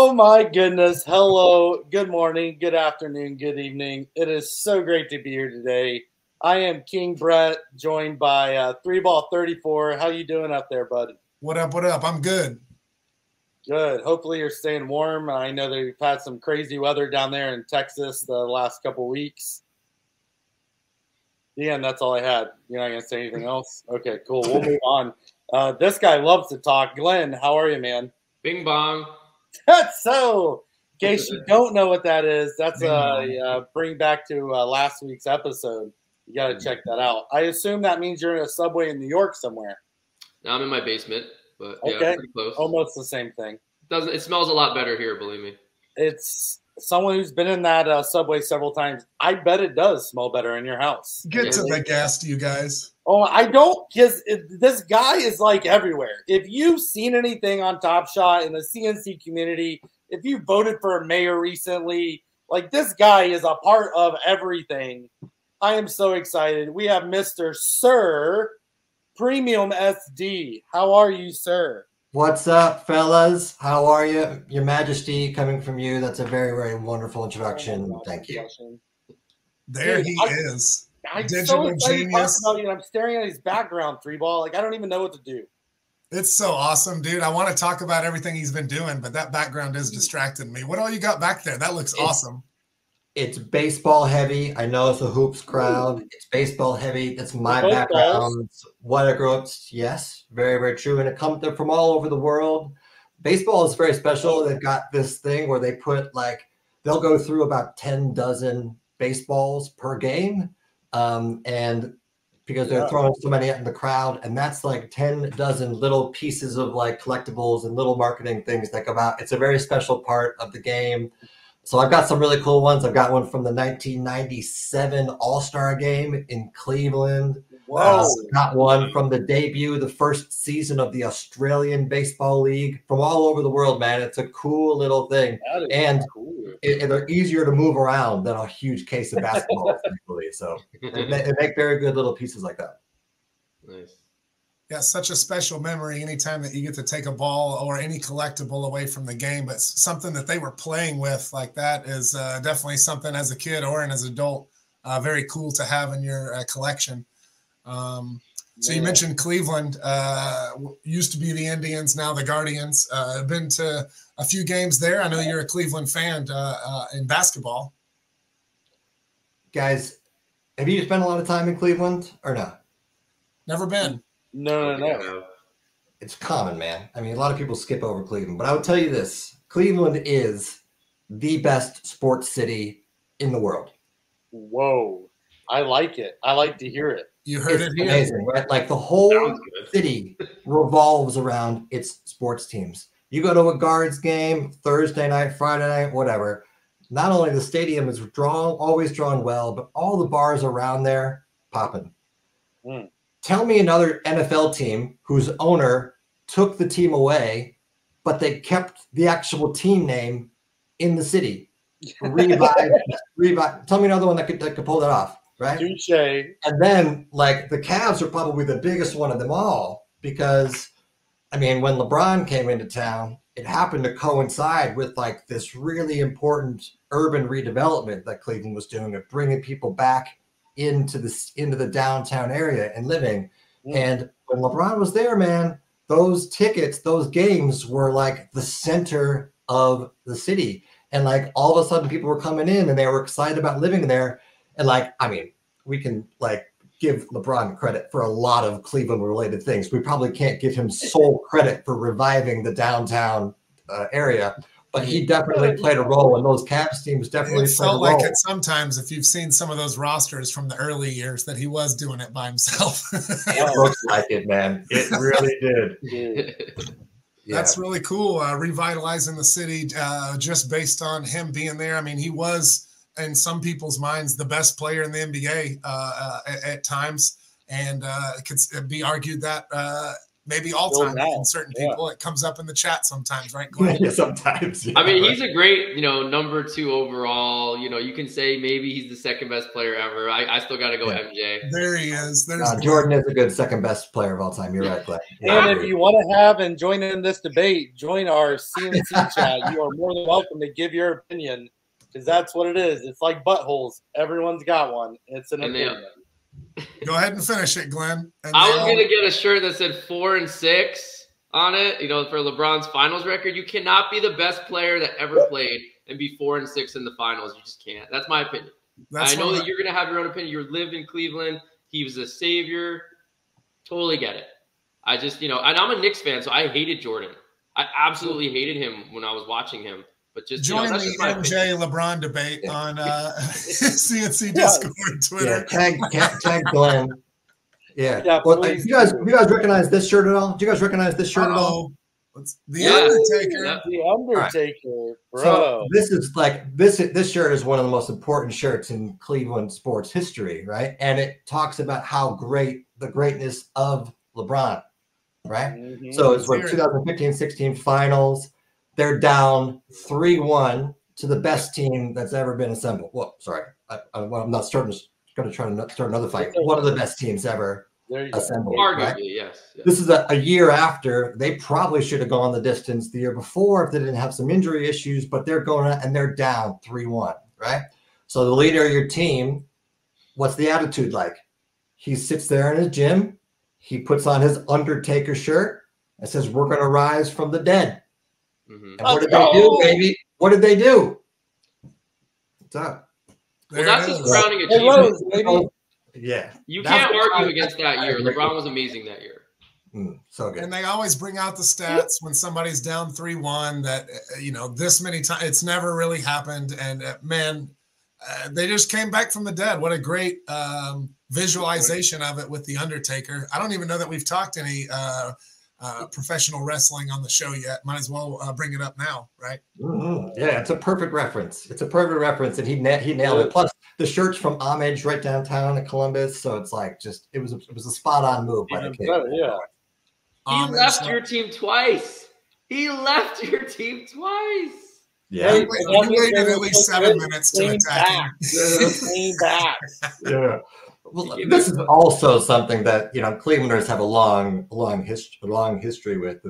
Oh my goodness. Hello, good morning, good afternoon, good evening. It is so great to be here today. I am King Brett, joined by 3Ball34. How you doing out there, buddy? What up, what up? I'm good. Good. Hopefully you're staying warm. I know that we've had some crazy weather down there in Texas the last couple of weeks. Yeah, and that's all I had. You're not going to say anything else? Okay, cool. We'll move on. This guy loves to talk. Glenn, how are you, man? Bing bong. That's so. In case you don't know what that is, that's a bring back to last week's episode. You got to check that out. I assume that means you're in a Subway in New York somewhere. Now I'm in my basement, but okay. Yeah, pretty close. Almost the same thing. It smells a lot better here, believe me. It's someone who's been in that Subway several times. I bet it does smell better in your house. Get to the gas, you guys. Oh, I don't, because this guy is like everywhere. If you've seen anything on Top Shot in the CNC community, if you voted for a mayor recently, like this guy is a part of everything. I am so excited. We have Mr. Sir Premium SD. How are you, sir? What's up, fellas? How are you? Your Majesty, coming from you. That's a very, very wonderful introduction. Thank you. There he is. I'm Digital so excited genius. to talk about you. I'm staring at his background, 3Ball. Like, I don't even know what to do. It's so awesome, dude. I want to talk about everything he's been doing, but that background is distracting me. What all you got back there? That looks awesome. It's baseball heavy. I know it's a hoops crowd. It's baseball heavy. That's my background. It's what I grew up. Yes, very, very true. And it comes from all over the world. Baseball is very special. They've got this thing where they put they'll go through about 10 dozen baseballs per game. And because they're throwing so many in the crowd, and that's like 10 dozen little pieces of like collectibles and little marketing things that come out. It's a very special part of the game. So I've got some really cool ones. I've got one from the 1997 All-Star game in Cleveland. Whoa. Got one from the debut, the first season of the Australian Baseball League, from all over the world, man. It's a cool little thing. And cool. They're easier to move around than a huge case of basketball, thankfully. So they make very good little pieces like that. Nice. Yeah, such a special memory anytime that you get to take a ball or any collectible away from the game, but something that they were playing with like that is definitely something as a kid or as an adult, very cool to have in your collection. So you mentioned Cleveland, used to be the Indians, now the Guardians. I've been to a few games there. I know you're a Cleveland fan in basketball. Guys, have you spent a lot of time in Cleveland or no? Never been. No. It's common, man. I mean, a lot of people skip over Cleveland, but I will tell you this. Cleveland is the best sports city in the world. Whoa. I like it. I like to hear it. You heard it here. Amazing, right? Like the whole city revolves around its sports teams. You go to a Guards game, Thursday night, Friday night, whatever. Not only the stadium is always drawn well, but all the bars around there popping. Tell me another NFL team whose owner took the team away, but they kept the actual team name in the city. Revive. Tell me another one that could pull that off, right? Touche. And then, like, the Cavs are probably the biggest one of them all because, I mean, when LeBron came into town, it happened to coincide with, like, this really important urban redevelopment that Cleveland was doing of bringing people back into the downtown area and living. And when LeBron was there, man, those tickets, those games were like the center of the city. And like all of a sudden people were coming in and they were excited about living there. And like, I mean, we can like give LeBron credit for a lot of Cleveland related things. We probably can't give him sole credit for reviving the downtown area. But he definitely played a role, and those Cavs teams definitely played a role. It felt like it sometimes, if you've seen some of those rosters from the early years, that he was doing it by himself. It looks like it, man. It really did. That's really cool, revitalizing the city just based on him being there. I mean, he was, in some people's minds, the best player in the NBA at times, and it could be argued that maybe all Still time now. in certain Yeah. people. It comes up in the chat sometimes, right, Glenn? Yeah, sometimes. Yeah, I mean, he's a great, number 2 overall. You can say maybe he's the second best player ever. I still got to go MJ. There he is. There's Jordan is a good second best player of all time. You're right, Glenn. And if you want to have and join in this debate, join our CNC chat. You are more than welcome to give your opinion, because that's what it is. It's like buttholes. Everyone's got one. It's an opinion. Go ahead and finish it, Glenn. And I was going to get a shirt that said 4 and 6 on it, for LeBron's finals record. You cannot be the best player that ever played and be 4 and 6 in the finals. You just can't. That's my opinion. I know that you're going to have your own opinion. You lived in Cleveland. He was a savior. Totally get it. I just, and I'm a Knicks fan, so I hated Jordan. I absolutely hated him when I was watching him. But just join the MJ LeBron debate on CNC Discord, Twitter. Yeah, tag Glenn. Yeah. Well, you guys recognize this shirt at all? Do you guys recognize this shirt at all? The Undertaker. Yeah. The Undertaker, bro. So this is like this shirt is one of the most important shirts in Cleveland sports history, right? And it talks about how great the greatness of LeBron, right? Mm-hmm. So it's what 2015-16 finals. They're down 3-1 to the best team that's ever been assembled. Well, sorry, I'm not going to try to start another fight. One of the best teams ever assembled. Arguably, right? yes. This is a year after. They probably should have gone the distance the year before if they didn't have some injury issues, but they're going and they're down 3-1, right? So the leader of your team, what's the attitude like? He sits there in his gym. He puts on his Undertaker shirt and says, "We're going to rise from the dead." Mm-hmm. And what did they do, baby? What did they do? What's up? Well, that's his crowning achievement. Yeah. You can't argue against that year. LeBron was amazing that year. So good. And they always bring out the stats when somebody's down 3-1 that, this many times, it's never really happened. And they just came back from the dead. What a great visualization of it with The Undertaker. I don't even know that we've talked any professional wrestling on the show yet. Might as well bring it up now, right? Mm-hmm. Yeah, it's a perfect reference. And he nailed it. Plus, the shirt's from Homage right downtown in Columbus, so it's like it was a spot on move by the kid. Yeah, he left your team twice. Yeah, he waited at least 7 minutes to attack him. Came back. Yeah. Well, this is also something that Clevelanders have a long history with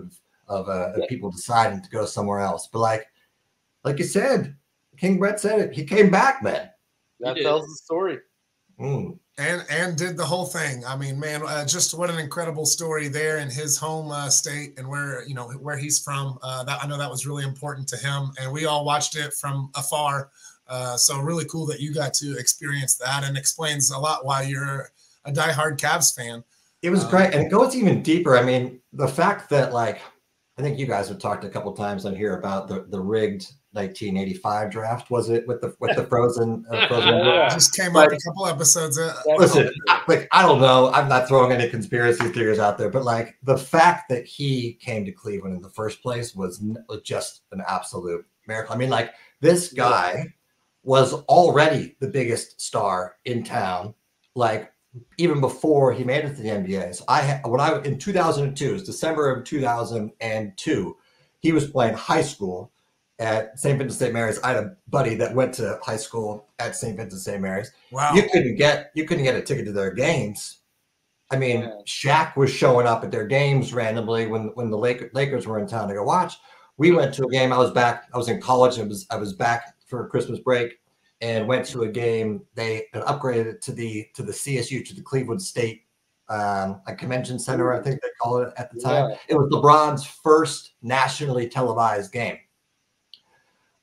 of people deciding to go somewhere else. But like you said, King Brett said it. He came back, man. That tells the story. And did the whole thing. I mean, man, just what an incredible story there in his home state and where he's from. I know that was really important to him, and we all watched it from afar. So really cool that you got to experience that, and explains a lot why you're a diehard Cavs fan. It was great, and it goes even deeper. I mean, the fact that I think you guys have talked a couple times on here about the rigged 1985 draft. Was it with the frozen? Just came up a couple episodes. Listen, I don't know. I'm not throwing any conspiracy theories out there, but the fact that he came to Cleveland in the first place was just an absolute miracle. I mean, this guy was already the biggest star in town, even before he made it to the NBA. So in 2002, it was December of 2002, he was playing high school at St. Vincent St. Mary's. I had a buddy that went to high school at St. Vincent St. Mary's. Wow. You couldn't get a ticket to their games. I mean, Shaq was showing up at their games randomly when the Lakers were in town to go watch. We went to a game. I was in college. I was back for Christmas break and went to a game. They had upgraded it to the CSU, to the Cleveland State Convention Center, I think they called it at the time. It was LeBron's first nationally televised game.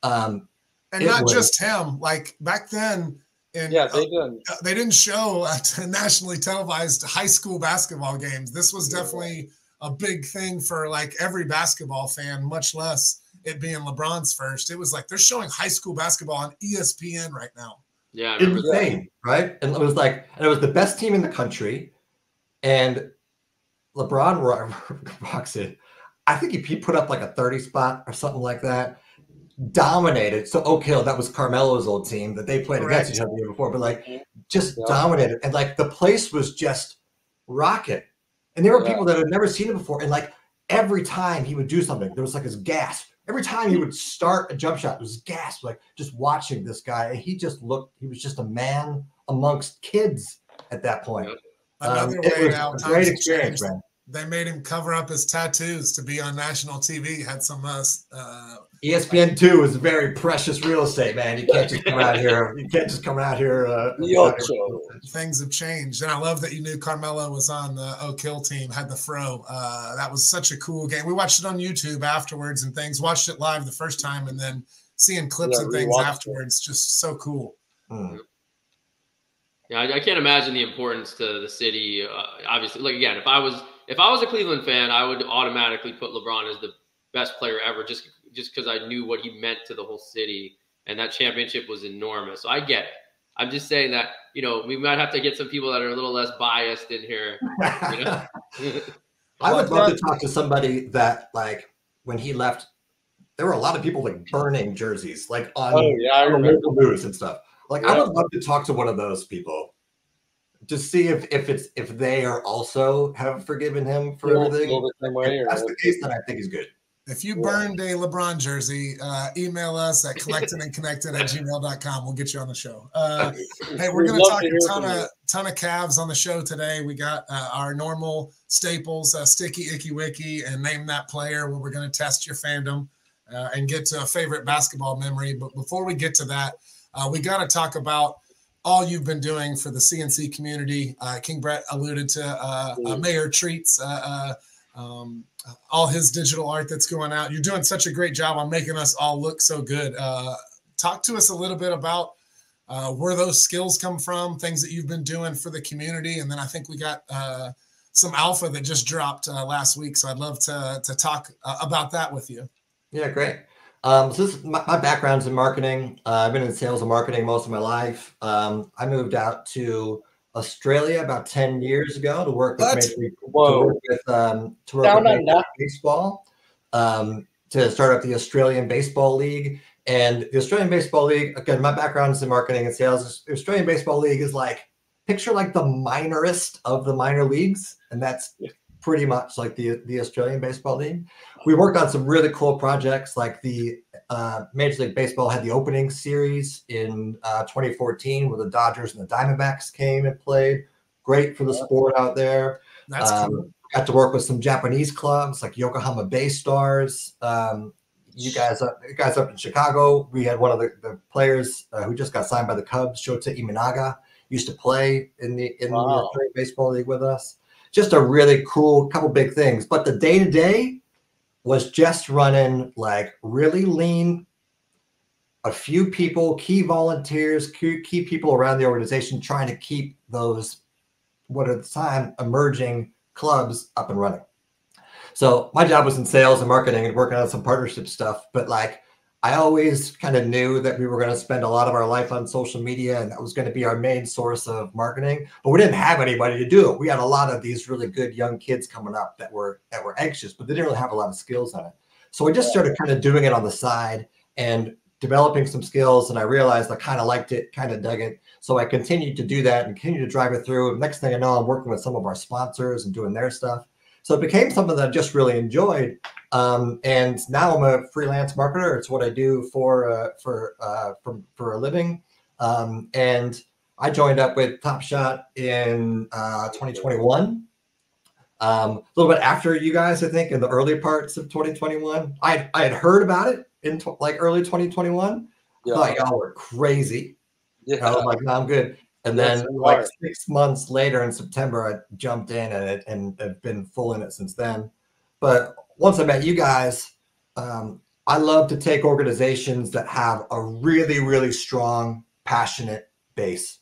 And not just him. Back then, they didn't show nationally televised high school basketball games. This was definitely a big thing for every basketball fan, much less it being LeBron's first. It was they're showing high school basketball on ESPN right now. Yeah, insane, right? And it was the best team in the country, and LeBron rocks it. I think he put up a 30 spot or something like that. Dominated. So Oak Hill, that was Carmelo's old team that they played against each other the year before, but just dominated, and the place was just rocking. And there were people that had never seen him before. And like every time he would do something, there was like his gasp. Every time he would start a jump shot, it was gasp, like just watching this guy. And he was just a man amongst kids at that point. Another it way was now, a great experience, man. They made him cover up his tattoos to be on national TV. Had some ESPN2 is very precious real estate, man. You can't just come out here. You can't just come out here. Things have changed, and I love that you knew Carmelo was on the Oak Hill team. Had the fro. That was such a cool game. We watched it on YouTube afterwards and things. Watched it live the first time, and then seeing clips and things afterwards. Just so cool. Yeah, I can't imagine the importance to the city. Obviously, like again, if I was a Cleveland fan, I would automatically put LeBron as the best player ever, just because I knew what he meant to the whole city, and that championship was enormous. So I get it. I'm just saying that, you know, we might have to get some people that are a little less biased in here. You know? I would love to talk to somebody that, like, when he left, there were a lot of people like burning jerseys, like on local news and stuff. Like, I would love to talk to one of those people to see if they are also have forgiven him for everything. If that's the case, then I think he's good. If you burned a LeBron jersey, email us at collectinandconnectin@gmail.com. We'll get you on the show. Hey, we're going to talk a ton of Cavs on the show today. We got our normal staples, Sticky, Icky, Wicky, and Name That Player, where we're going to test your fandom and get to a favorite basketball memory. But before we get to that, we got to talk about all you've been doing for the CNC community. King Brett alluded to Mayor Treats, all his digital art that's going out. You're doing such a great job on making us all look so good. Talk to us a little bit about where those skills come from, things that you've been doing for the community. And then I think we got some alpha that just dropped last week. So I'd love to talk about that with you. Yeah, great. So this is my background's in marketing. I've been in sales and marketing most of my life. I moved out to Australia about 10 years ago to work with baseball, to start up the Australian Baseball League. And the Australian Baseball League, again, my background is in marketing and sales. The Australian Baseball League is like, picture like the minorest of the minor leagues. And that's pretty much like the Australian Baseball League. We worked on some really cool projects, like the Major League Baseball had the opening series in 2014 where the Dodgers and the Diamondbacks came and played. Great for the sport out there. That's cool. Got to work with some Japanese clubs like Yokohama Bay Stars. You guys up in Chicago, we had one of the players who just got signed by the Cubs, Shota Imanaga, used to play in the Australian Baseball League with us. Just a really cool couple big things. But the day-to-day was just running like really lean, a few people, key volunteers, key people around the organization trying to keep those, what at the time, emerging clubs up and running. So my job was in sales and marketing and working on some partnership stuff. But like, I always kind of knew that we were going to spend a lot of our life on social media and that was going to be our main source of marketing, but we didn't have anybody to do it. We had a lot of these really good young kids coming up that were anxious, but they didn't really have a lot of skills on it. So we just started kind of doing it on the side and developing some skills. And I realized I kind of liked it, kind of dug it. So I continued to do that and continued to drive it through. And next thing I know, I'm working with some of our sponsors and doing their stuff. So it became something that I just really enjoyed. And now I'm a freelance marketer. It's what I do for a living. And I joined up with TopShot in 2021. A little bit after you guys, I think, in the early parts of 2021. I had heard about it in like early 2021. I thought y'all were crazy. I was like, no, I'm good. And then like 6 months later in September, I jumped in and have been full in it since then. But once I met you guys, I love to take organizations that have a really, really strong, passionate base.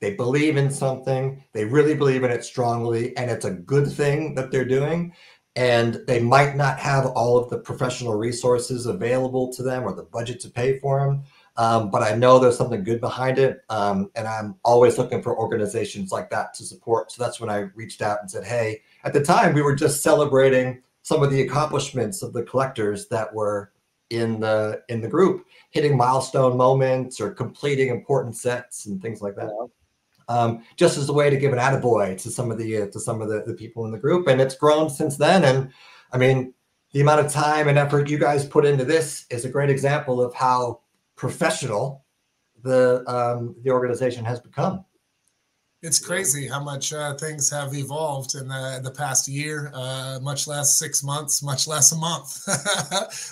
They believe in something, they really believe in it strongly, and it's a good thing that they're doing. And they might not have all of the professional resources available to them or the budget to pay for them. But I know there's something good behind it. And I'm always looking for organizations like that to support. So that's when I reached out and said, hey, at the time we were just celebrating some of the accomplishments of the collectors that were in the group, hitting milestone moments or completing important sets and things like that. just as a way to give an attaboy to some of the people in the group. And it's grown since then. And I mean, the amount of time and effort you guys put into this is a great example of how professional the organization has become. It's crazy how much things have evolved in the past year, much less 6 months, much less a month.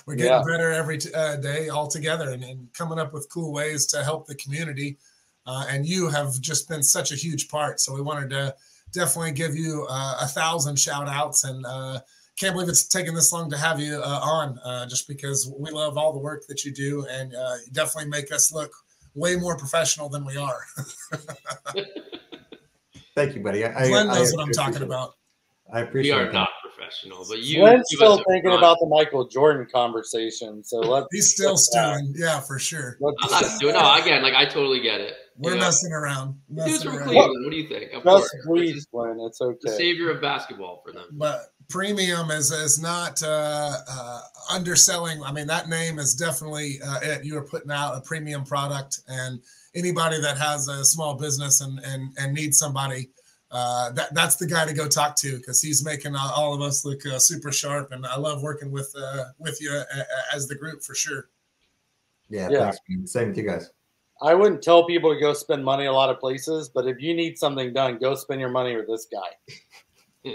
We're getting better every day all together and coming up with cool ways to help the community. And you have just been such a huge part. So we wanted to definitely give you 1,000 shout outs, and can't believe it's taken this long to have you on, just because we love all the work that you do, and you definitely make us look way more professional than we are. Thank you, buddy. Glenn knows what I'm talking about. I appreciate it. We are not professional, but you. Glenn's still thinking about the Michael Jordan conversation, so he's still stewing. Yeah, for sure. I'm not doing. No, again, like I totally get it. We're messing around. Dude's from Cleveland. What do you think? Of course, please, Glenn. It's okay. The savior of basketball for them. But premium is not underselling. I mean, that name is definitely it. You are putting out a premium product, and anybody that has a small business and needs somebody, that's the guy to go talk to, because he's making all of us look super sharp. And I love working with you as the group, for sure. Yeah. Thanks. Same with you guys. I wouldn't tell people to go spend money a lot of places, but if you need something done, go spend your money with this guy.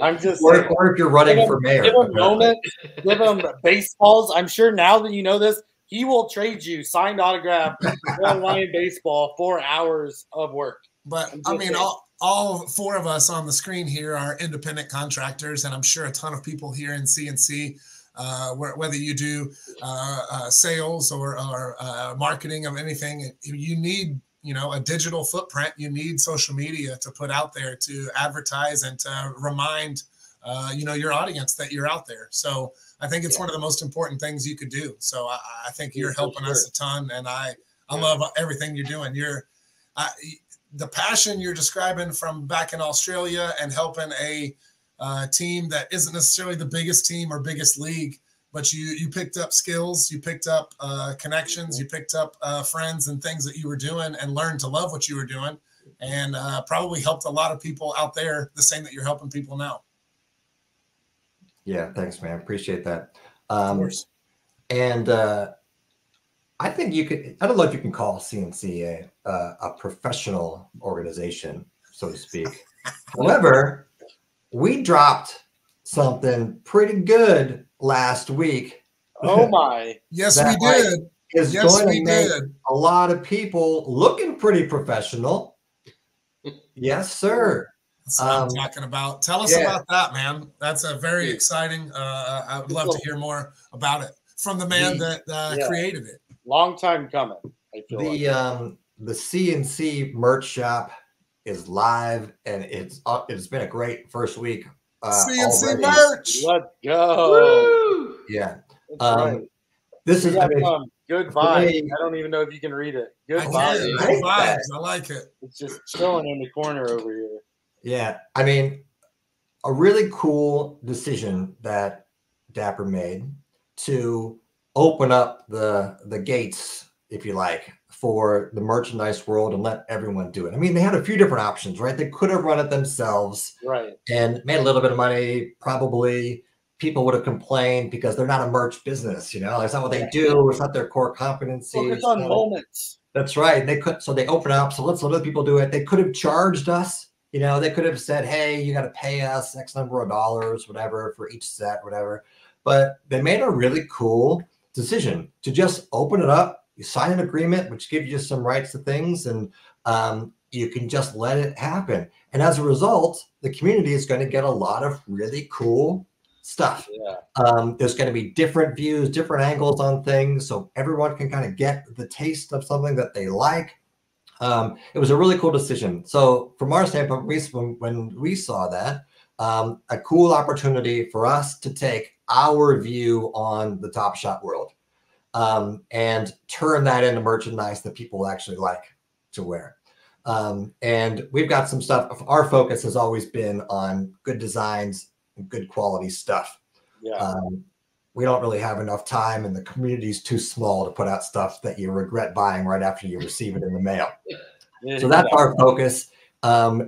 I'm just saying, or if you're running for mayor, give him moment, give him baseballs. I'm sure now that you know this, he will trade you signed autograph Hawaiian baseball 4 hours of work. But I mean, all four of us on the screen here are independent contractors, and I'm sure a ton of people here in CNC, whether you do sales or marketing of anything, you need, a digital footprint. You need social media to put out there to advertise and to remind, your audience that you're out there. So I think it's one of the most important things you could do. So I think you're helping us a ton, and I love everything you're doing. The passion you're describing from back in Australia and helping a team that isn't necessarily the biggest team or biggest league, but you picked up skills, you picked up connections, you picked up friends and things that you were doing, and learned to love what you were doing, and probably helped a lot of people out there the same that you're helping people now. Yeah, thanks, man. Appreciate that. Of course. And I think you could, I don't know if you can call CNC a professional organization, so to speak. However, we dropped something pretty good last week. Oh my. Yes, we did. Is yes, going we to make did. A lot of people looking pretty professional. Yes, sir. That's what I'm talking about. Tell us about that, man. That's a very exciting. I would love to hear more about it from the man that created it. Long time coming. I feel the CNC merch shop is live, and it's been a great first week. CNC already. merch. Let's go. Woo! Yeah. Right. This is good vibes. I don't even know if you can read it. Good vibes. Good vibes. I like it. It's just chilling in the corner over here. Yeah. I mean, a really cool decision that Dapper made to open up the gates, if you like, for the merchandise world and let everyone do it. I mean, they had a few different options, right? They could have run it themselves, right, and made a little bit of money. Probably people would have complained because they're not a merch business, it's not what they do. It's not their core competency. Focus on moments. That's right. So they open up. So let's let other people do it. They could have charged us. They could have said, hey, you got to pay us X number of dollars, whatever, for each set, whatever. But they made a really cool decision to just open it up. You sign an agreement, which gives you some rights to things, and you can just let it happen. And as a result, the community is going to get a lot of really cool stuff. Yeah. There's going to be different views, different angles on things, so everyone can kind of get the taste of something that they like. It was a really cool decision. So from our standpoint, when we saw that, a cool opportunity for us to take our view on the Top Shot world and turn that into merchandise that people actually like to wear. And we've got some stuff. Our focus has always been on good designs and good quality stuff. Yeah. We don't really have enough time, and the community is too small to put out stuff that you regret buying right after you receive it in the mail. So that's our focus.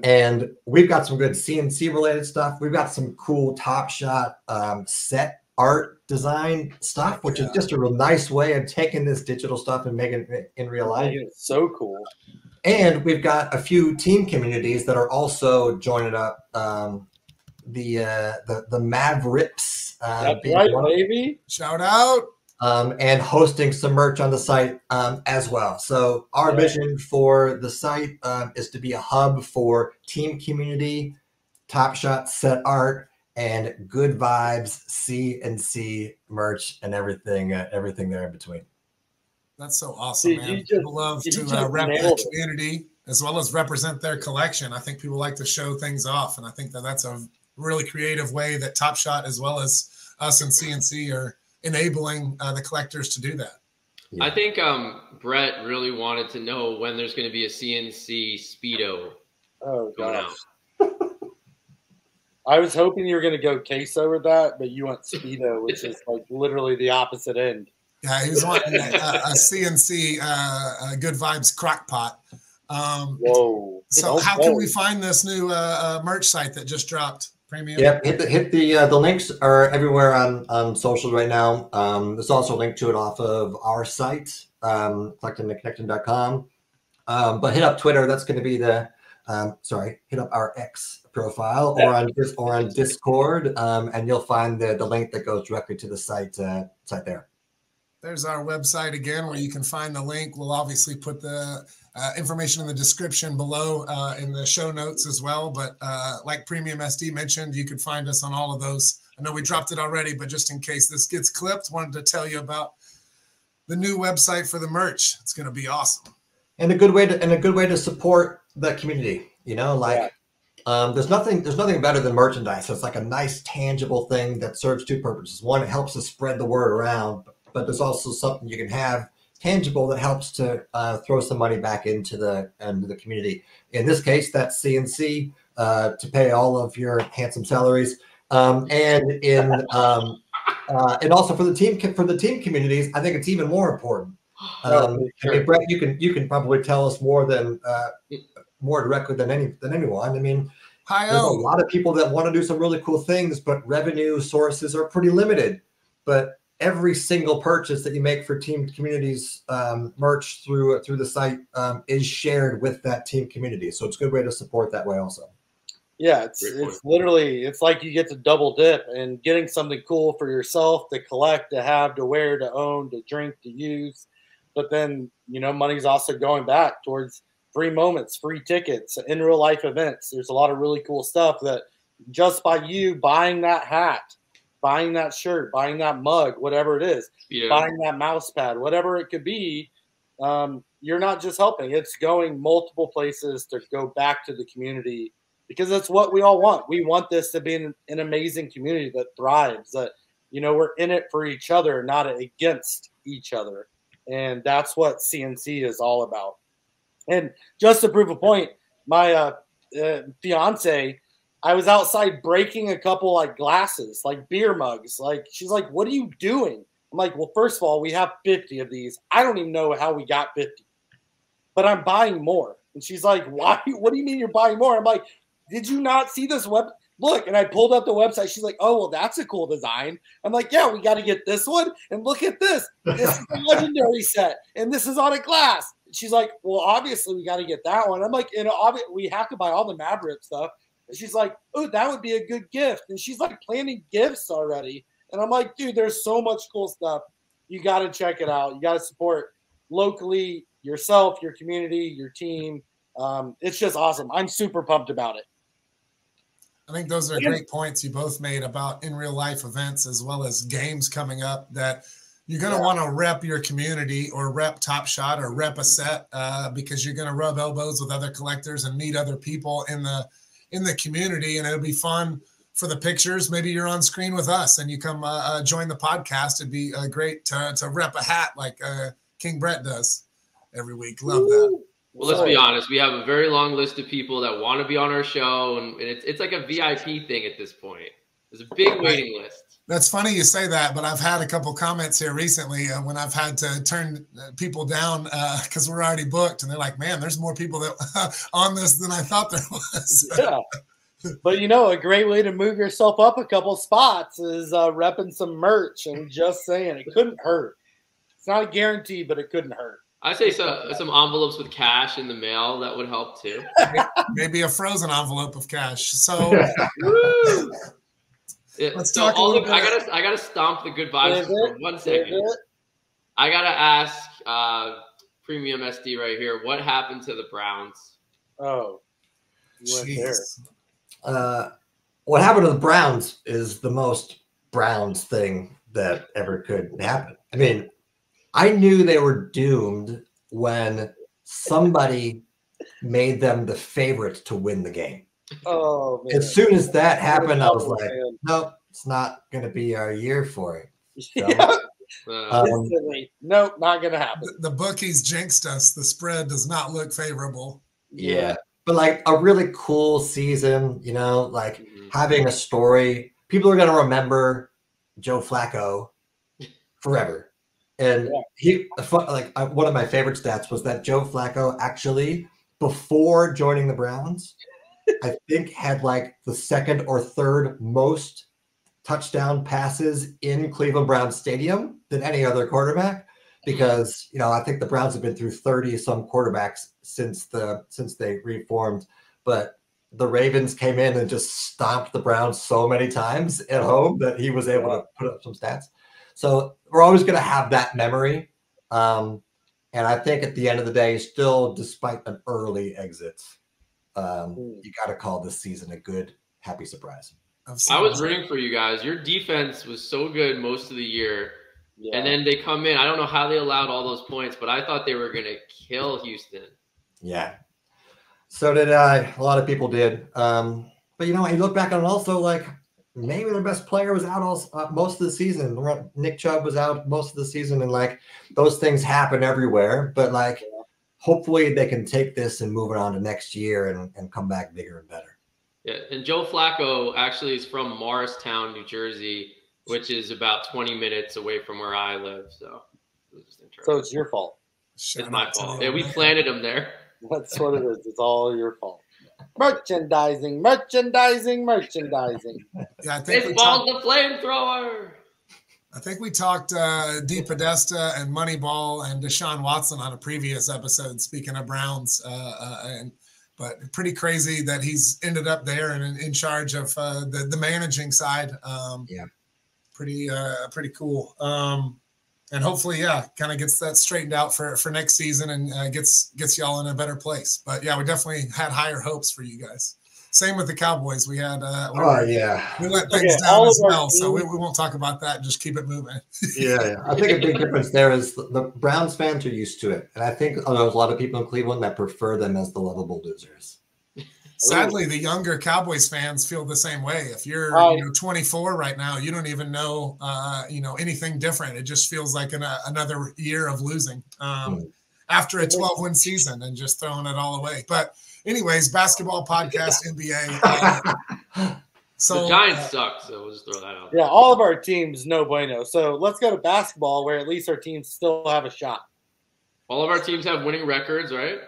And we've got some good CNC related stuff. We've got some cool Top Shot set art design stuff, which is just a real nice way of taking this digital stuff and making it in real life. It's so cool. And we've got a few team communities that are also joining up. The Mavericks. That's right, baby. Shout out. And hosting some merch on the site as well. So our vision for the site is to be a hub for team community, Top Shot set art, and good vibes CNC merch and everything there in between. That's so awesome, man. People love to rep their community as well as represent their collection. I think people like to show things off, and I think that that's a really creative way that Top Shot as well as us and CNC are enabling the collectors to do that. Yeah. I think Brett really wanted to know when there's going to be a CNC Speedo. Oh, gosh. I was hoping you were going to go queso with that, but you went Speedo, which is like literally the opposite end. Yeah, he was wanting a CNC Good Vibes crock pot. Whoa. So how can we find this new merch site that just dropped? Premium. Yep, hit the links are everywhere on social right now. There's also a link to it off of our site, collectinandconnectin.com. But hit up Twitter. That's going to be the hit up our X profile or on Discord, and you'll find the link that goes directly to the site there. There's our website again, where you can find the link. We'll obviously put the information in the description below in the show notes as well. But like Premium SD mentioned, you can find us on all of those. I know we dropped it already, but just in case this gets clipped, wanted to tell you about the new website for the merch. It's going to be awesome. And a good way to support the community. You know, there's nothing better than merchandise. So it's like a nice tangible thing that serves two purposes. One, it helps us spread the word around, but there's also something you can have tangible that helps to throw some money back into the community. In this case, that's CNC to pay all of your handsome salaries, and also for the team communities. I think it's even more important. I mean, Brett, you can probably tell us more directly than anyone. I mean, there's a lot of people that want to do some really cool things, but revenue sources are pretty limited. But every single purchase that you make for team communities merch through the site is shared with that team community. So it's a good way to support that way also. Yeah, it's literally, it's like you get to double dip and getting something cool for yourself to collect, to have, to wear, to own, to drink, to use. But then, you know, money's also going back towards free moments, free tickets, in real life events. There's a lot of really cool stuff that just by you buying that hat, buying that shirt, buying that mug, whatever it is, buying that mouse pad, whatever it could be, you're not just helping. It's going multiple places to go back to the community, because that's what we all want. We want this to be an amazing community that thrives, that, you know, we're in it for each other, not against each other. And that's what CNC is all about. And just to prove a point, my fiance, I was outside breaking a couple like glasses, like beer mugs. Like, she's like, "What are you doing?" I'm like, "Well, first of all, we have 50 of these. I don't even know how we got 50, but I'm buying more." And she's like, "Why? What do you mean you're buying more?" I'm like, "Did you not see this web? Look." And I pulled up the website. She's like, "Oh, well, that's a cool design." I'm like, "Yeah, we got to get this one. And look at this. This is a legendary set. And this is on a glass." And she's like, "Well, obviously we got to get that one." I'm like, we have to buy all the Maverick stuff. And she's like, "Oh, that would be a good gift." And she's like planning gifts already. And I'm like, dude, there's so much cool stuff. You got to check it out. You got to support locally, yourself, your community, your team. It's just awesome. I'm super pumped about it. I think those are great points you both made about in real life events as well as games coming up, that you're going to want to rep your community or rep Top Shot or rep a set because you're going to rub elbows with other collectors and meet other people in the community. And it'll be fun for the pictures. Maybe you're on screen with us and you come join the podcast. It'd be great to rep a hat like King Brett does every week. Love that. Well, let's be honest. We have a very long list of people that want to be on our show, and it's like a VIP thing at this point. There's a big waiting list. That's funny you say that, but I've had a couple comments here recently when I've had to turn people down because we're already booked, and they're like, "Man, there's more people that on this than I thought there was." Yeah, but a great way to move yourself up a couple spots is repping some merch. And just saying, it couldn't hurt. It's not a guarantee, but it couldn't hurt. I say some envelopes with cash in the mail that would help too. Maybe a frozen envelope of cash. So. Let's talk a little bit. I gotta stomp the good vibes for 1 second. I gotta ask Premium SD right here, what happened to the Browns? Oh, you went there. What happened to the Browns is the most Browns thing that ever could happen. I mean, I knew they were doomed when somebody made them the favorite to win the game. Oh, man. As soon as that happened, I was like, nope, it's not going to be our year for it. So, nope, not going to happen. The bookies jinxed us. The spread does not look favorable. Yeah. But like a really cool season, having a story. People are going to remember Joe Flacco forever. And one of my favorite stats was that Joe Flacco actually, before joining the Browns, I think had like the second or third most touchdown passes in Cleveland Browns Stadium than any other quarterback, because I think the Browns have been through 30 some quarterbacks since they reformed, but the Ravens came in and just stomped the Browns so many times at home that he was able to put up some stats. So we're always going to have that memory. And I think at the end of the day, still, despite an early exit, you got to call this season a good, happy surprise. I was rooting for you guys. Your defense was so good most of the year. Yeah. And then they come in. I don't know how they allowed all those points, but I thought they were going to kill Houston. Yeah. So did I. A lot of people did. But, you look back on it also, like, maybe their best player was out most of the season. Nick Chubb was out most of the season, and, like, those things happen everywhere. But, like, hopefully they can take this and move it on to next year and come back bigger and better. Yeah, and Joe Flacco actually is from Morristown, New Jersey, which is about 20 minutes away from where I live. So it's your fault. It's my fault. Yeah, we planted him there. That's what it is. It's all your fault. Merchandising. Yeah, I think baseball's the flamethrower. I think we talked Dee Podesta and Moneyball and Deshaun Watson on a previous episode, speaking of Browns. But pretty crazy that he's ended up there and in charge of the managing side. Pretty cool. And hopefully, kind of gets that straightened out for next season and gets y'all in a better place. But we definitely had higher hopes for you guys. Same with the Cowboys. We had we let things down as well, so we won't talk about that. Just keep it moving. I think a big difference there is the Browns fans are used to it, and I think there's a lot of people in Cleveland that prefer them as the lovable losers. Sadly, the younger Cowboys fans feel the same way. If you're 24 right now, you don't even know anything different. It just feels like another year of losing after a 12-win season and just throwing it all away. But anyways, basketball podcast, NBA. So the Giants suck, so we'll just throw that out. Yeah, all of our teams, no bueno. So let's go to basketball, where at least our teams still have a shot. All of our teams have winning records, right?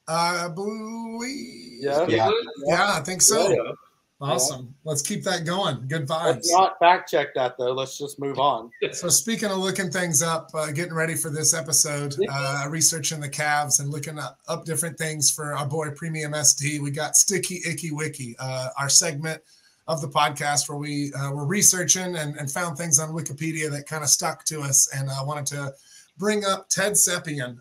I believe. Yeah, I think so. Yeah. Awesome. Let's keep that going. Good vibes. Let's not fact check that, though. Let's just move on. So speaking of looking things up, getting ready for this episode, researching the Cavs and looking up different things for our boy Premium SD, we got Sticky Icky Wiki, our segment of the podcast where we were researching and found things on Wikipedia that kind of stuck to us, and I wanted to bring up Ted Stepien,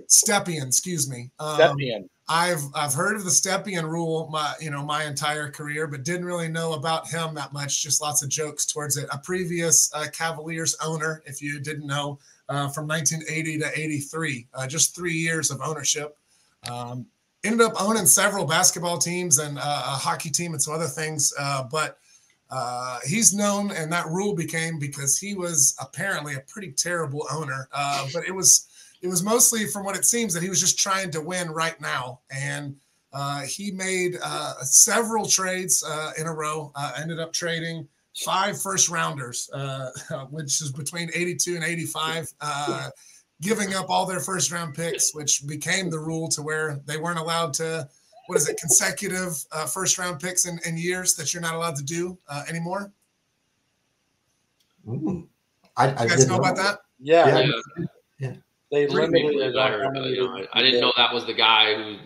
excuse me. Stepien. I've heard of the Stepien rule my entire career, but didn't really know about him that much. Just lots of jokes towards it. A previous Cavaliers owner, if you didn't know, from 1980 to 83, just 3 years of ownership. Ended up owning several basketball teams and a hockey team and some other things, but he's known, and that rule became because he was apparently a pretty terrible owner. But it was mostly, from what it seems, that he was just trying to win right now. And he made several trades in a row, ended up trading 5 first-rounders, which is between 82 and 85, giving up all their first-round picks, which became the rule to where they weren't allowed to, consecutive first-round picks in years that you're not allowed to do anymore? I You guys know about that? Yeah. They Three limited weeks it. I heard, I didn't know that was the guy who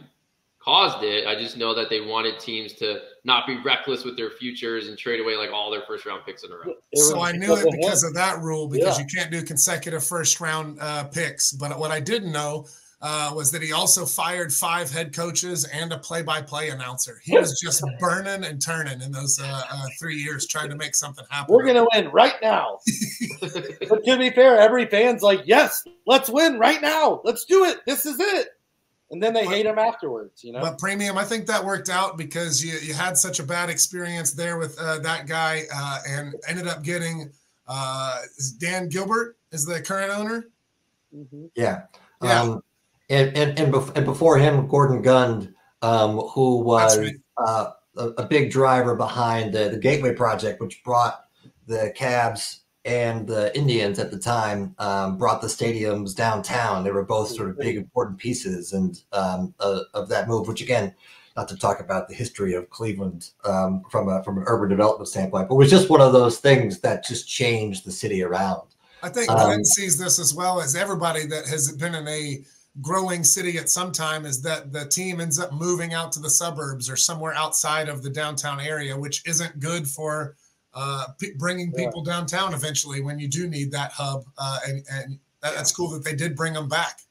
caused it. I just know that they wanted teams to not be reckless with their futures and trade away like all their first round picks in a row. So I knew it because of that rule, because you can't do consecutive first round picks. But what I didn't know was that he also fired 5 head coaches and a play-by-play announcer. He was just burning and turning in those 3 years trying to make something happen. We're going to win right now. But to be fair, every fan's like, yes, let's win right now. Let's do it. This is it. And then they hate him afterwards, you know. But Premium, I think that worked out because you had such a bad experience there with that guy and ended up getting Dan Gilbert is the current owner. Mm-hmm. Yeah. And before him, Gordon Gund, who was a big driver behind the Gateway Project, which brought the Cavs and the Indians at the time, brought the stadiums downtown. They were both sort of big, important pieces of that move, which, again, not to talk about the history of Cleveland from an urban development standpoint, but was just one of those things that just changed the city around. I think Glenn sees this as well as everybody that has been in a growing city at some time, is that the team ends up moving out to the suburbs or somewhere outside of the downtown area, which isn't good for bringing people downtown eventually when you do need that hub. And that's cool that they did bring them back.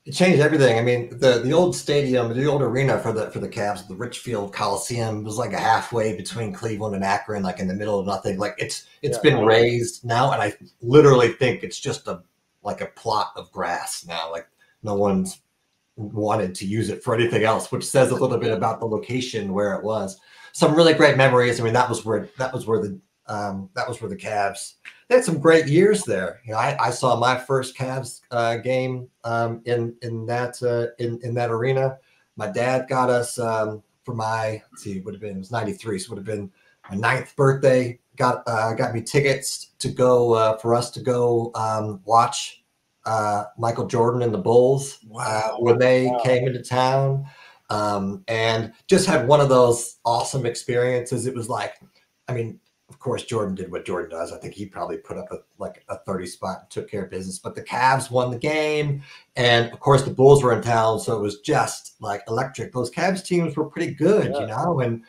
It changed everything. I mean, the old stadium, the old arena for the Cavs, the Richfield Coliseum, was like a halfway between Cleveland and Akron, like in the middle of nothing. Like it's been raised now, and I literally think it's just a plot of grass now. Like no one's wanted to use it for anything else, which says a little bit about the location where it was. Some really great memories. I mean, that was where the Cavs. They had some great years there. You know, I saw my first Cavs game in that arena. My dad got us for my it was 93, so it would have been my 9th birthday. Got me tickets to go for us to go watch Michael Jordan and the Bulls when they came into town, and just had one of those awesome experiences. It was like, I mean, of course, Jordan did what Jordan does. I think he probably put up a 30 spot and took care of business. But the Cavs won the game, and of course the Bulls were in town, so it was just like electric. Those Cavs teams were pretty good, you know, and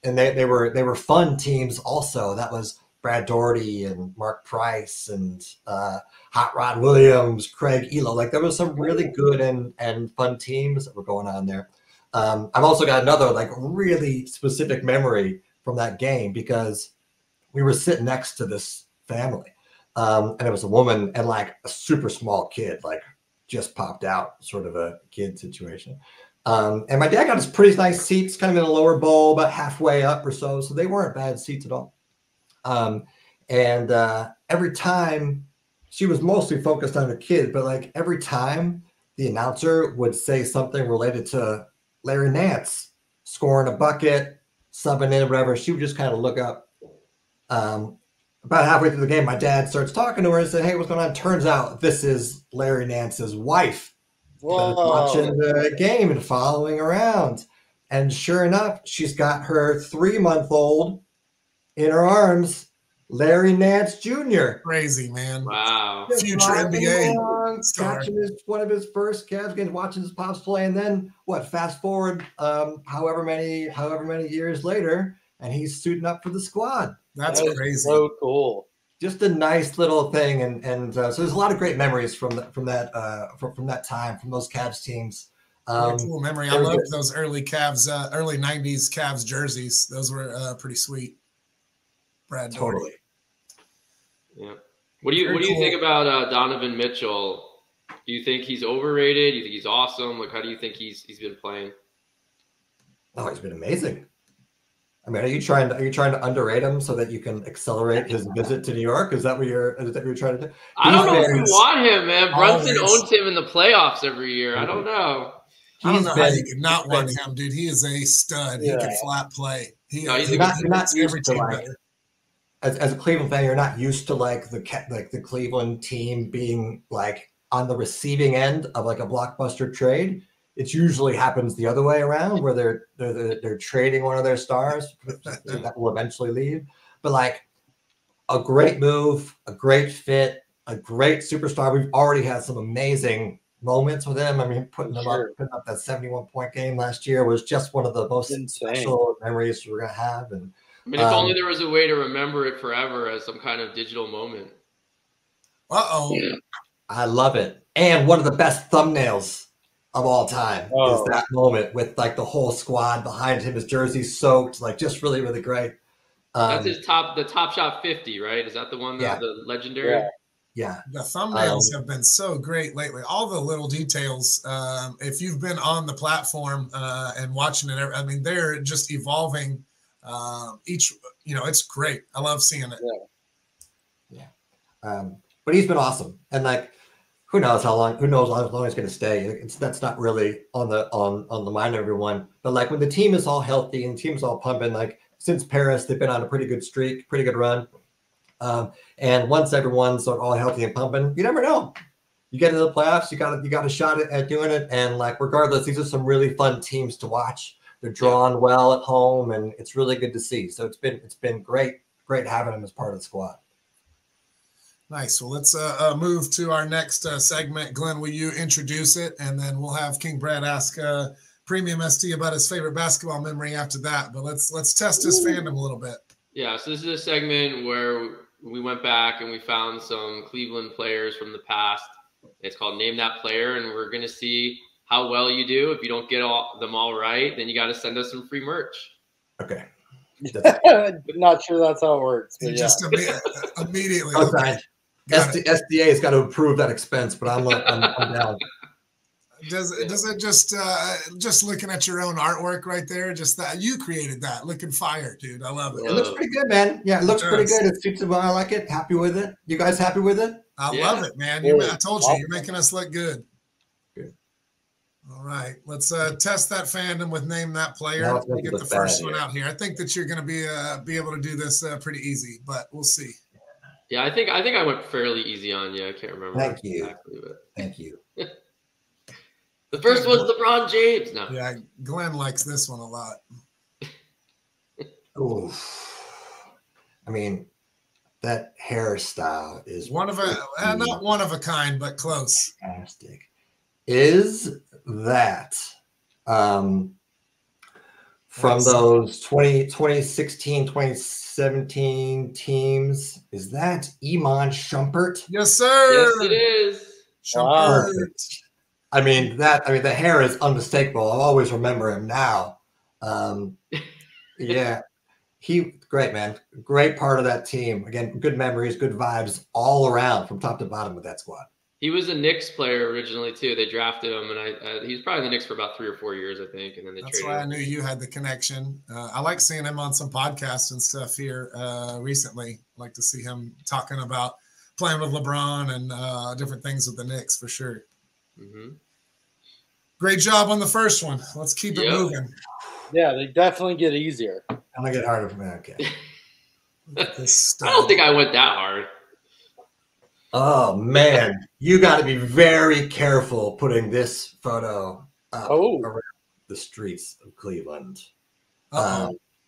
they were fun teams also. That was Brad Daugherty and Mark Price and Hot Rod Williams, Craig Elo. Like there was some really good and fun teams that were going on there. I've also got another like really specific memory from that game because we were sitting next to this family, and it was a woman and like a super small kid, like just popped out, sort of a kid situation. And my dad got us pretty nice seats, kind of in a lower bowl, about halfway up or so. So they weren't bad seats at all. And every time, she was mostly focused on her kid, but like every time the announcer would say something related to Larry Nance scoring a bucket, subbing in, whatever, she would just kind of look up. About halfway through the game, my dad starts talking to her and said, "Hey, what's going on?" Turns out this is Larry Nance's wife. Watching the game and following around. And sure enough, she's got her 3-month-old in her arms, Larry Nance Jr. Crazy, man. Wow. Future NBA star. Catching one of his first Cavs games, watching his pops play, and then fast forward however many years later, and he's suiting up for the squad. That's crazy. So cool. Just a nice little thing, and so there's a lot of great memories from that time, from those Cavs teams. Cool memory. I loved those early Cavs, early '90s Cavs jerseys. Those were pretty sweet. Brad totally. Yeah. What do you think about Donovan Mitchell? Do you think he's overrated? Do you think he's awesome? Like, how do you think he's been playing? Oh, he's been amazing. I mean, are you trying to underrate him so that you can accelerate his visit to New York? Is that what you're trying to do? I don't know if you want him, man. Brunson owns him in the playoffs every year. I don't know. I don't know how you could not want him, dude. He is a stud. He can flat play. You're not used to as a Cleveland fan, you're not used to like the Cleveland team being like on the receiving end of like a blockbuster trade. It usually happens the other way around, where they're trading one of their stars that will eventually leave. But like a great move, a great fit, a great superstar. We've already had some amazing moments with him. I mean, putting up that 71-point game last year was just one of the most special memories we're gonna have. And I mean, if only there was a way to remember it forever as some kind of digital moment. Yeah. I love it. And one of the best thumbnails of all time is that moment with like the whole squad behind him, his jersey soaked, like just really, really great. That's the Top Shot 50, right? Is that the one, the legendary? Yeah. The thumbnails have been so great lately. All the little details. If you've been on the platform and watching it, I mean, they're just evolving. Each, it's great. I love seeing it. Yeah. But he's been awesome, and like, who knows how long he's going to stay. That's not really on the mind of everyone. But like when the team is all healthy and the team's all pumping, like since Paris, they've been on a pretty good streak, pretty good run. And once everyone's all healthy and pumping, you never know. You get into the playoffs, you got a shot at doing it. And like, regardless, these are some really fun teams to watch. They're drawn well at home, and it's really good to see. So it's been great having them as part of the squad. Nice. Well, let's move to our next segment. Glenn, will you introduce it? And then we'll have King Brad ask Premium ST about his favorite basketball memory after that. But let's test his fandom a little bit. Yeah, so this is a segment where we went back and we found some Cleveland players from the past. It's called Name That Player, and we're going to see how well you do. If you don't get them all right, then you got to send us some free merch. Okay. Not sure that's how it works. But just immediately. Okay. SDA has got to approve that expense, but I'm down. Does it just looking at your own artwork right there? Just that you created that, looking fire, dude. I love it. It looks pretty good, man. Yeah, it looks pretty good. It suits him. I like it. Happy with it. You guys happy with it? I love it, man. I told you, you're making us look good. Good. All right, let's test that fandom with Name That Player. We'll get the first one out here. I think that you're going to be able to do this pretty easy, but we'll see. Yeah, I think I went fairly easy on you. I can't remember. Thank you. Exactly, but. Thank you. The first one's LeBron James. No. Yeah, Glenn likes this one a lot. Ooh. I mean, that hairstyle is not one of a kind, but close. Fantastic. Is that from those 2016, 2017 teams? Is that Iman Shumpert? Yes, sir. Yes, it is. Shumpert. I mean, the hair is unmistakable. I'll always remember him now. Yeah, great, man. Great part of that team. Again, good memories, good vibes all around from top to bottom with that squad. He was a Knicks player originally too. They drafted him, and he was probably in the Knicks for about 3 or 4 years, I think, and then they traded him. That's why I knew you had the connection. I like seeing him on some podcasts and stuff here recently. I like to see him talking about playing with LeBron and different things with the Knicks for sure. Mm-hmm. Great job on the first one. Let's keep it moving. Yeah, they definitely get easier. I'm gonna get harder for me. Okay. I don't think I went that hard. Oh man, you got to be very careful putting this photo up around the streets of Cleveland.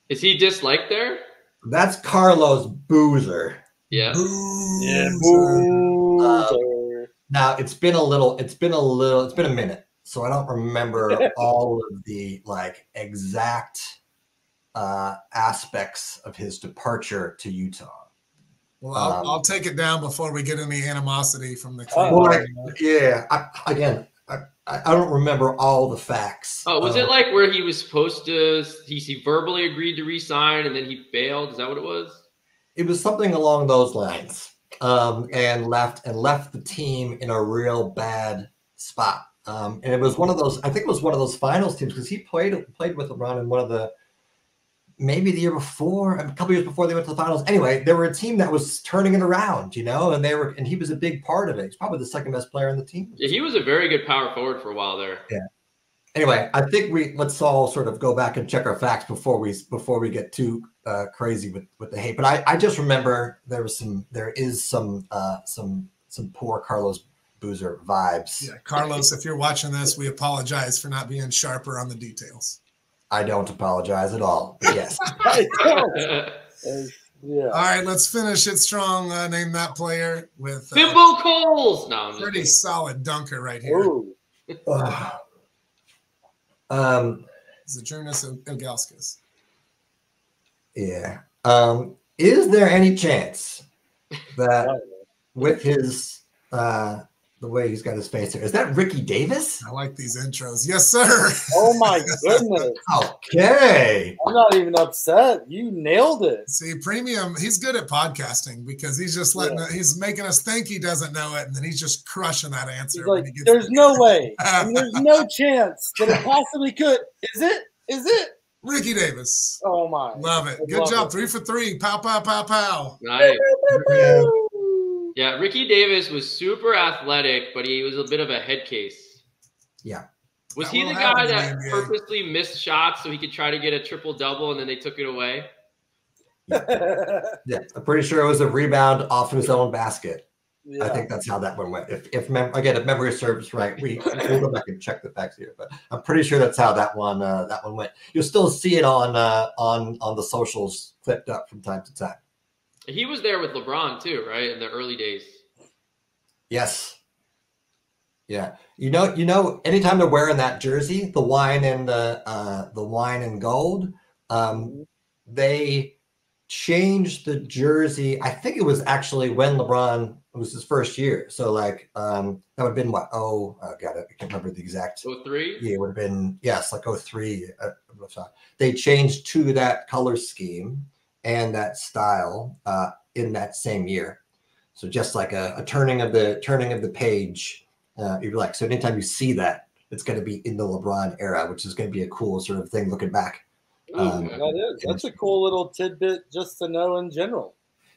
Is he disliked there? That's Carlos Boozer. Yeah. Boozer. Now it's been a minute, so I don't remember all of the exact aspects of his departure to Utah. Well, I'll take it down before we get any animosity from the I don't remember all the facts. Oh, was it like where he was supposed to? He verbally agreed to resign and then he bailed. Is that what it was? It was something along those lines, and left the team in a real bad spot. And it was one of those. I think it was one of those finals teams because he played with LeBron in one of the. Maybe the year before, a couple years before they went to the finals. Anyway, they were a team that was turning it around, and he was a big part of it. He's probably the second best player on the team. Yeah, he was a very good power forward for a while there. Yeah. Anyway, I think let's all sort of go back and check our facts before we get too crazy with the hate. But I just remember there is some poor Carlos Boozer vibes. Yeah, Carlos, if you're watching this, we apologize for not being sharper on the details. I don't apologize at all. Yes. Yeah. All right, let's finish it strong. Name that player with Bimbo Coles. No, pretty solid dunker right here. Zydrunas Ilgauskas. Yeah. Is there any chance that with his the way he's got his face here, is that Ricky Davis? I like these intros. Yes, sir. Oh my goodness. Okay. I'm not even upset. You nailed it. See, Premium, he's good at podcasting because he's just he's making us think he doesn't know it, and then he's just crushing that answer. Like, there's no way. And there's no chance that it possibly could. Is it? Ricky Davis. Oh my. Love it. Good job. 3 for 3. Pow, pow, pow, pow. Nice. Yeah, Ricky Davis was super athletic, but he was a bit of a head case. Yeah. Was he the guy that purposely missed shots so he could try to get a triple-double and then they took it away? Yeah, I'm pretty sure it was a rebound off his own basket. Yeah. I think that's how that one went. If memory serves right, we'll go back and check the facts here, but I'm pretty sure that's how that one went. You'll still see it on the socials clipped up from time to time. He was there with LeBron too, right? In the early days. Yes. Yeah. You know, anytime they're wearing that jersey, the wine and gold, they changed the jersey. I think it was actually when LeBron, it was his first year. So like that would have been what? Oh God, I can't remember the exact. 03? Yeah, it would have been, yes, like 03. They changed to that color scheme and that style in that same year. So just like a turning of the page, you're like, so anytime you see that, it's going to be in the LeBron era, which is going to be a cool sort of thing looking back. That's a cool little tidbit just to know in general.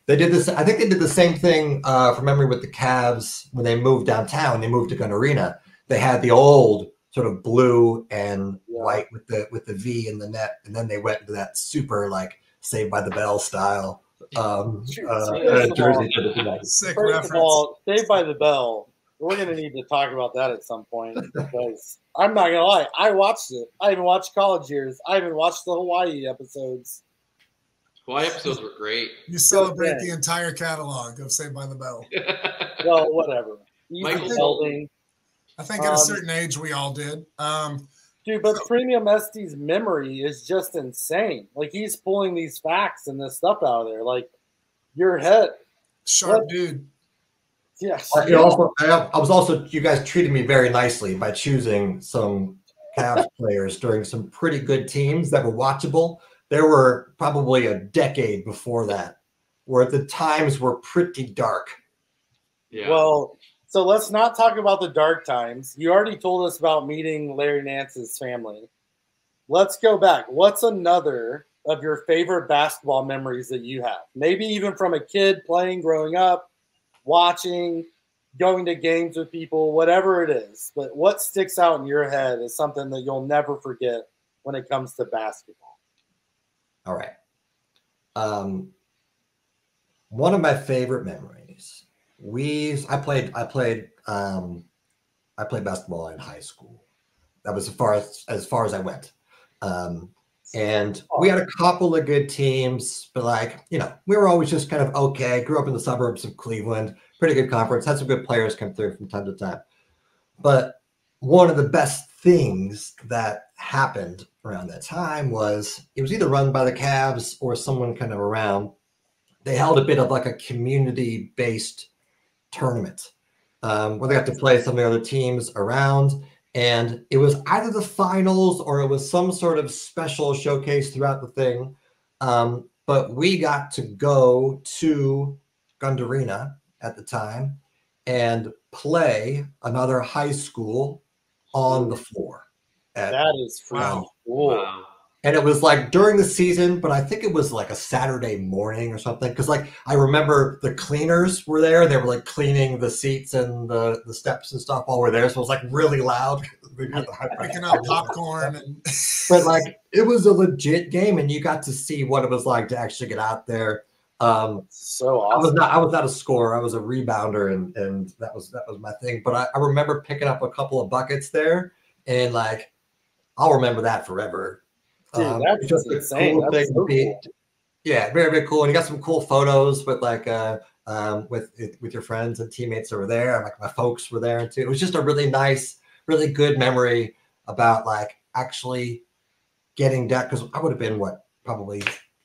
They did this. I think they did the same thing from memory with the Cavs when they moved downtown. They moved to Gun Arena. They had the old sort of blue and white with the V in the net, and then they went into that super like Saved by the Bell style jersey. Sick First of all, Saved by the Bell. We're going to need to talk about that at some point because I'm not going to lie. I watched it. I even watched College Years. I even watched the Hawaii episodes. Hawaii episodes were great. You celebrate the entire catalog of Saved by the Bell. Well, whatever. I think at a certain age we all did. Dude, but Premium SD's memory is just insane. Like, he's pulling these facts and this stuff out of there. Like, your head. Sharp dude. Yes. I was also, you guys treated me very nicely by choosing some Cavs players during some pretty good teams that were watchable. There were probably a decade before that where the times were pretty dark. Yeah. Well, so let's not talk about the dark times. You already told us about meeting Larry Nance's family. Let's go back. What's another of your favorite basketball memories that you have? Maybe even from a kid playing, growing up, watching, going to games with people, whatever it is. But what sticks out in your head is something that you'll never forget when it comes to basketball. All right. One of my favorite memories. I played basketball in high school. That was as far as I went. And we had a couple of good teams, but like, you know, we were always just kind of okay. Grew up in the suburbs of Cleveland, pretty good conference, had some good players come through from time to time. But one of the best things that happened around that time was it was either run by the Cavs or someone kind of around. They held a bit of like a community-based tournament where they got to play some of the other teams around. And it was either the finals or it was some sort of special showcase throughout the thing. But we got to go to Gund Arena at the time and play another high school on the floor. That is cool. Wow. And it was like during the season, but I think it was like a Saturday morning or something. Because like I remember the cleaners were there. They were like cleaning the seats and the steps and stuff while we're there. So it was like really loud. Picking up popcorn. But like it was a legit game, and you got to see what it was like to actually get out there. So awesome. I was not a scorer. I was a rebounder, and that was my thing. But I remember picking up a couple of buckets there, and like I'll remember that forever. Dude, that's just insane. Cool that's so cool. Yeah, very, very cool. And you got some cool photos with like with your friends and teammates over there. Like my folks were there too. It was just a really nice, really good memory about like actually getting that, because I would have been probably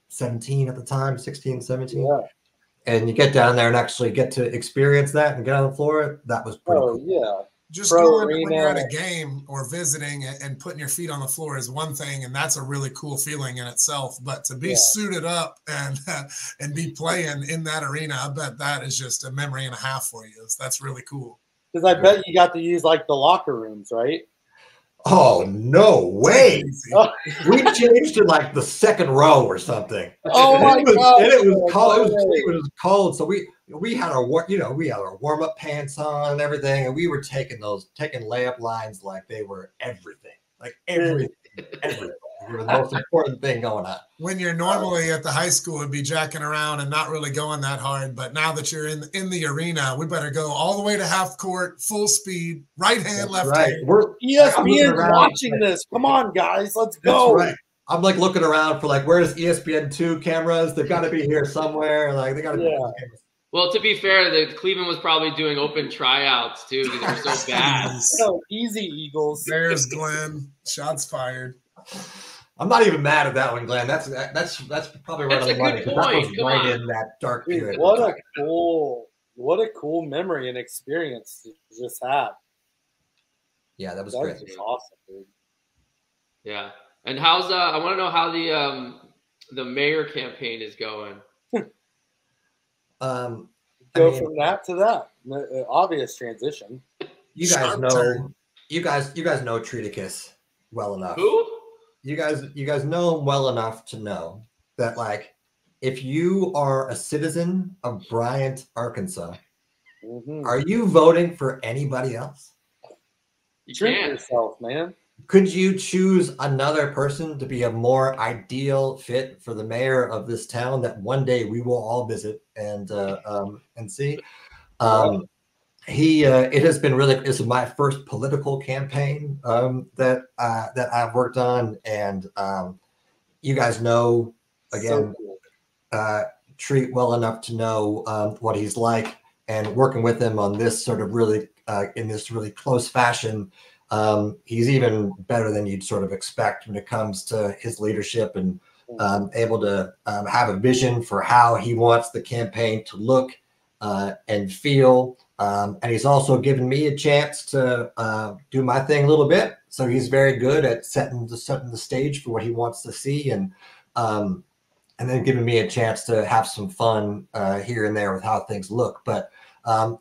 17 at the time, 16, 17. Yeah. And you get down there and actually get to experience that and get on the floor. That was pretty cool. Yeah. Just going when you're at a game or visiting and putting your feet on the floor is one thing, and that's a really cool feeling in itself. But to be suited up and be playing in that arena, I bet that is just a memory and a half for you. That's really cool. Because I bet you got to use like the locker rooms, right? Oh, no way. We changed to like the second row or something. Oh my God. And it was cold. It was cold. So we had our warm-up pants on and everything, and we were taking layup lines like they were everything. Like everything. It was the most important thing going on. When you're normally at the high school, it'd be jacking around and not really going that hard. But now that you're in the arena, we better go all the way to half court, full speed, right hand, left hand. ESPN's watching this. Come on, guys, let's go. That's right. I'm like looking around for like, where's ESPN2 cameras? They've got to be here somewhere. Like they got to be cameras. Well, to be fair, the Cleveland was probably doing open tryouts too because they're so bad. So easy, Eagles. There's Glenn. Shots fired. I'm not even mad at that one, Glenn. That's probably right on the money, because that was right in that dark period. What a cool memory and experience to just have. Yeah, that was great. Just awesome, dude. Yeah, and how's I want to know how the mayor campaign is going. From that to that, obvious transition. You guys know Treaticus well enough. Who? You guys know him well enough to know that, like, if you are a citizen of Bryant, Arkansas, are you voting for anybody else? You Treat can't. yourself, man. Could you choose another person to be a more ideal fit for the mayor of this town that one day we will all visit and see? It has been really. This is my first political campaign that I've worked on, and you guys know again, Treat well enough to know what he's like, and working with him on this sort of really in this really close fashion. He's even better than you'd sort of expect when it comes to his leadership and able to have a vision for how he wants the campaign to look and feel. And he's also given me a chance to do my thing a little bit. So he's very good at setting the stage for what he wants to see, and then giving me a chance to have some fun here and there with how things look. But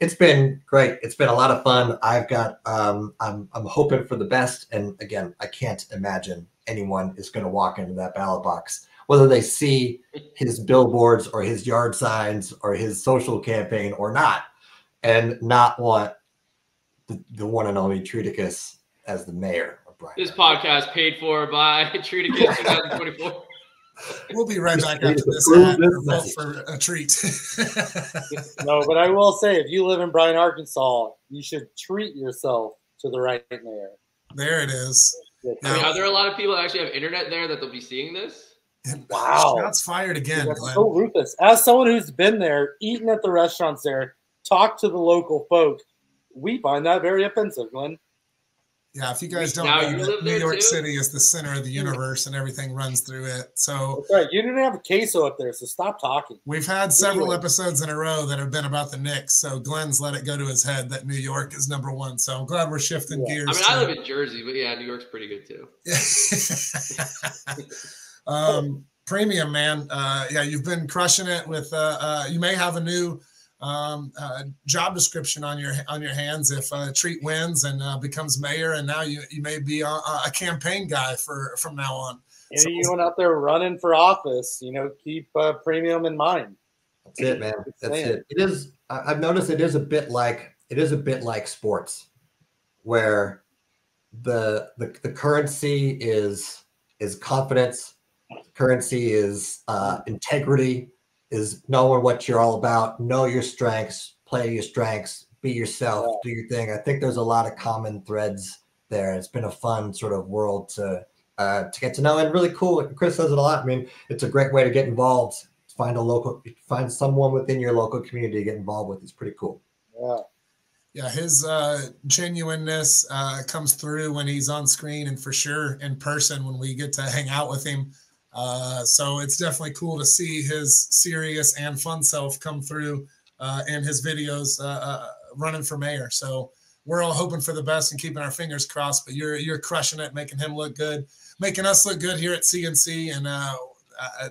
it's been great. It's been a lot of fun. I've got I'm hoping for the best. And again, I can't imagine anyone is going to walk into that ballot box, whether they see his billboards or his yard signs or his social campaign or not, and not want the one and only Treaticus as the mayor of Bryant. This podcast paid for by Treaticus 2024. We'll be right back after this ad for a treat. No, but I will say, if you live in Bryant, Arkansas, you should treat yourself to the right mayor. There it is. I mean, are there a lot of people that actually have internet there that they'll be seeing this? Wow. Shots fired again, That's Glenn. so ruthless. As someone who's been there, eaten at the restaurants there, talked to the local folk, we find that very offensive, Glenn. Yeah, if you guys don't Now know, you live New there York too? City is the center of the universe and everything runs through it. So That's right. You didn't have a queso up there, so stop talking. we've had several episodes in a row that have been about the Knicks. So Glenn's let it go to his head that New York is number one. So I'm glad we're shifting gears. I mean, I live in Jersey, but yeah, New York's pretty good too. Premium, man. Yeah, you've been crushing it with. You may have a new job description on your hands if Treat wins and becomes mayor, and now you may be a campaign guy from now on. You went out there running for office, keep premium in mind. That's it, man. That's it. It is. I've noticed it is a bit like sports, where the currency is confidence. The currency is integrity. Is knowing what you're all about. Know your strengths. Play your strengths. Be yourself. Do your thing. I think there's a lot of common threads there. It's been a fun sort of world to get to know, and really cool. Chris says it a lot. I mean, it's a great way to get involved. Find someone within your local community to get involved with. It's pretty cool. Yeah, his genuineness comes through when he's on screen, and for sure in person when we get to hang out with him. So it's definitely cool to see his serious and fun self come through in his videos running for mayor. So we're all hoping for the best and keeping our fingers crossed, but you're crushing it, making him look good, making us look good here at CNC, and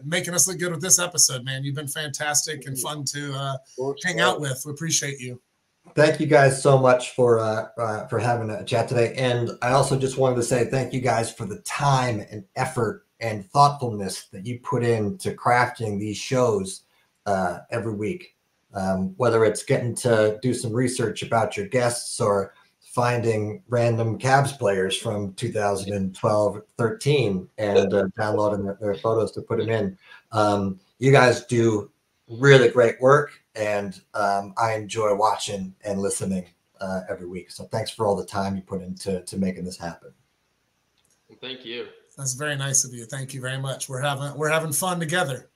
making us look good with this episode, man. You've been fantastic and fun to hang out with. We appreciate you. Thank you guys so much for having a chat today. And I also just wanted to say thank you guys for the time and effort and thoughtfulness that you put into crafting these shows every week. Whether it's getting to do some research about your guests or finding random Cavs players from 2012, 13 and downloading their photos to put them in. You guys do really great work, and I enjoy watching and listening every week. So thanks for all the time you put into making this happen. Thank you. That's very nice of you. Thank you very much. We're having fun together.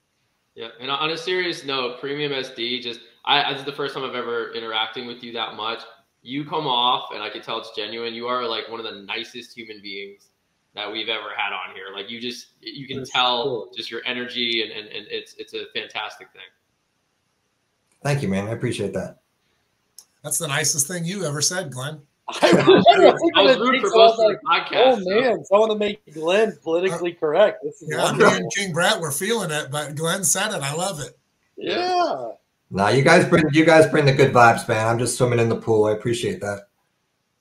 Yeah, and on a serious note, Premium SD, this is the first time I've ever interacting with you that much. You come off, and I can tell it's genuine. You are like one of the nicest human beings that we've ever had on here. Like you can tell just your energy, and it's a fantastic thing. Thank you, man. I appreciate that. That's the nicest thing you ever said, Glenn. I was rooting for most of the podcast. Oh man, I want to make Glenn politically correct. This is me and King Brett were feeling it, but Glenn said it. I love it. Yeah. No, you guys bring the good vibes, man. I'm just swimming in the pool. I appreciate that.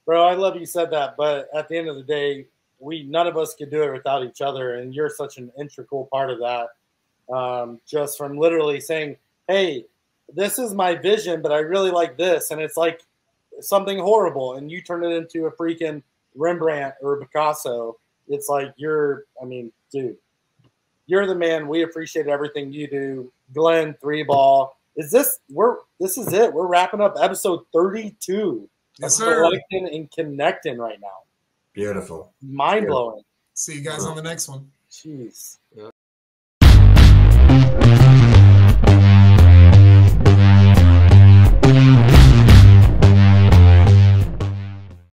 Bro, I love you said that, but at the end of the day, none of us could do it without each other, and you're such an integral part of that. Just from literally saying, hey, this is my vision, but I really like this, and it's like something horrible, and you turn it into a freaking Rembrandt or Picasso. It's like dude, you're the man. We appreciate everything you do. Glenn, 3-ball. This is it. We're wrapping up episode 32 of Collectin and Connectin right now. Beautiful. Mind blowing. See you guys on the next one. Jeez.